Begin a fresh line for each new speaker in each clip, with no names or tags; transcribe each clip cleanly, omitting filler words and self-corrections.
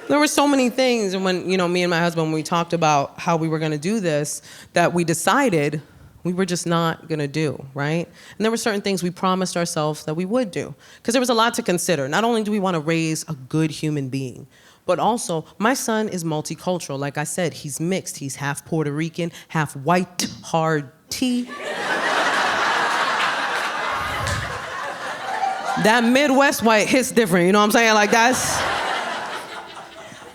There were so many things, and when, me and my husband, when we talked about how we were gonna do this, that we decided we were just not gonna do, right? And there were certain things we promised ourselves that we would do. Because there was a lot to consider. Not only do we wanna raise a good human being, but also, my son is multicultural. Like I said, he's mixed. He's half Puerto Rican, half white, hard tea. That Midwest white hits different, you know what I'm saying? Like that's...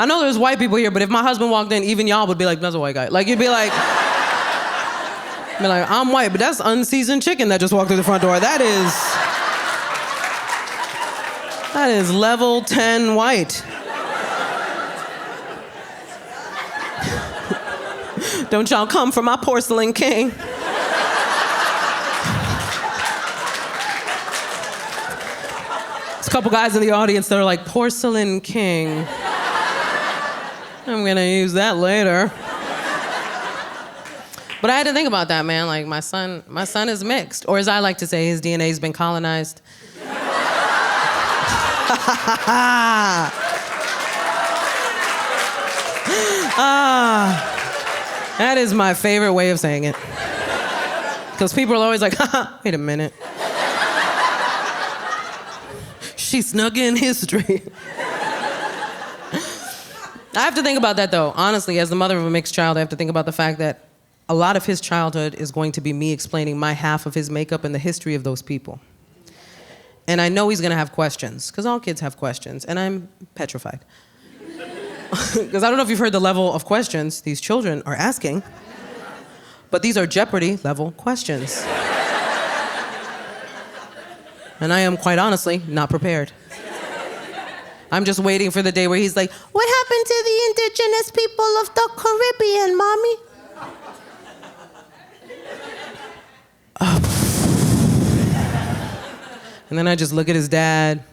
I know there's white people here, but if my husband walked in, even y'all would be like, that's a white guy. Like, you'd be like, I'm white, but that's unseasoned chicken that just walked through the front door. That is level 10 white. Don't y'all come for my porcelain king. There's a couple guys in the audience that are like, porcelain king. I'm gonna use that later. But I had to think about that, man. Like, my son is mixed. Or as I like to say, his DNA's been colonized. That is my favorite way of saying it. Because people are always like, wait a minute. She snuck in history. I have to think about that, though. Honestly, as the mother of a mixed child, I have to think about the fact that a lot of his childhood is going to be me explaining my half of his makeup and the history of those people. And I know he's gonna have questions, because all kids have questions, and I'm petrified. Because I don't know if you've heard the level of questions these children are asking, but these are Jeopardy level questions. And I am, quite honestly, not prepared. I'm just waiting for the day where he's like, what happened to the indigenous people of the Caribbean, Mommy? And then I just look at his dad.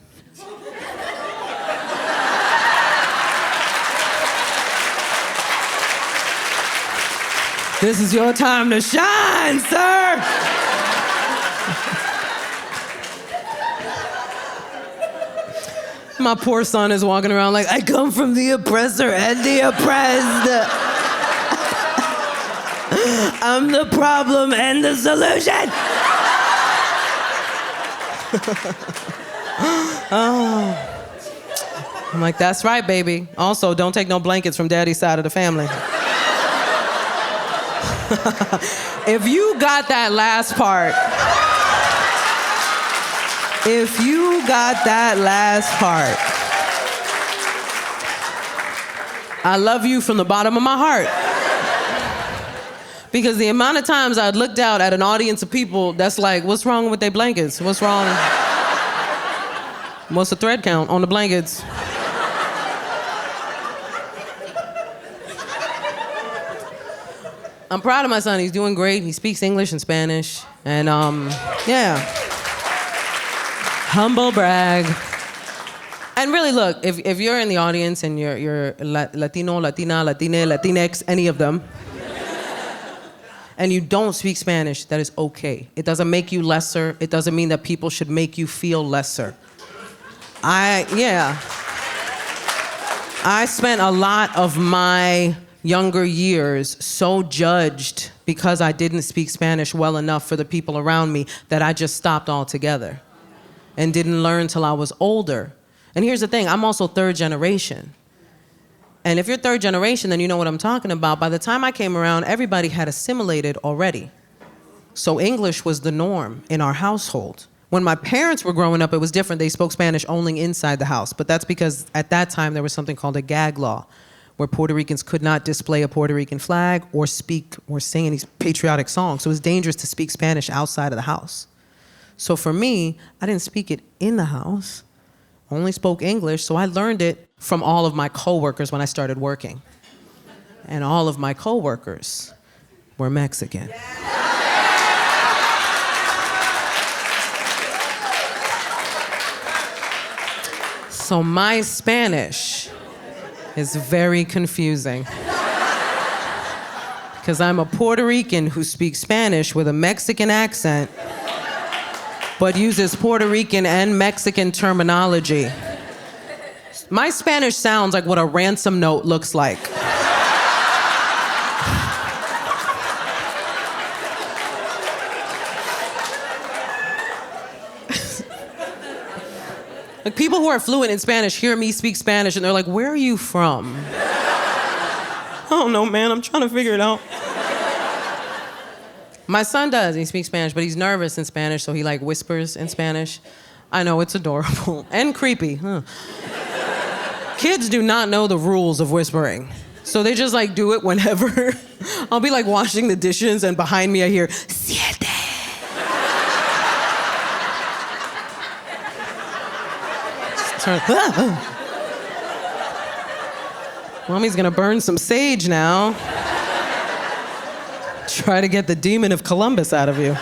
This is your time to shine, sir! My poor son is walking around like, I come from the oppressor and the oppressed. I'm the problem and the solution. Oh. I'm like, that's right, baby. Also, don't take no blankets from daddy's side of the family. If you got that last part, I love you from the bottom of my heart. Because the amount of times I'd looked out at an audience of people that's like, what's wrong with their blankets? What's wrong? What's the thread count on the blankets? I'm proud of my son. He's doing great. He speaks English and Spanish. And yeah. Humble brag. And really, look, if you're in the audience and you're Latino, Latina, Latine, Latinx, any of them, and you don't speak Spanish, that is okay. It doesn't make you lesser. It doesn't mean that people should make you feel lesser. I spent a lot of my younger years so judged because I didn't speak Spanish well enough for the people around me that I just stopped altogether and didn't learn till I was older. And here's the thing, I'm also third generation. And if you're third generation, then you know what I'm talking about. By the time I came around, everybody had assimilated already. So English was the norm in our household. When my parents were growing up, it was different. They spoke Spanish only inside the house. But that's because at that time, there was something called a gag law, where Puerto Ricans could not display a Puerto Rican flag or speak or sing any patriotic songs. So it was dangerous to speak Spanish outside of the house. So for me, I didn't speak it in the house. I only spoke English, so I learned it from all of my coworkers when I started working. And all of my coworkers were Mexican. So my Spanish is very confusing. Because I'm a Puerto Rican who speaks Spanish with a Mexican accent, but uses Puerto Rican and Mexican terminology. My Spanish sounds like what a ransom note looks like. Like, people who are fluent in Spanish hear me speak Spanish and they're like, where are you from? I don't know, man, I'm trying to figure it out. My son does, he speaks Spanish, but he's nervous in Spanish, so he like whispers in Spanish. I know, it's adorable and creepy, huh? Kids do not know the rules of whispering, so they just like do it whenever. I'll be like washing the dishes and behind me I hear, siete. Turn, Mommy's gonna burn some sage now. Try to get the demon of Columbus out of you.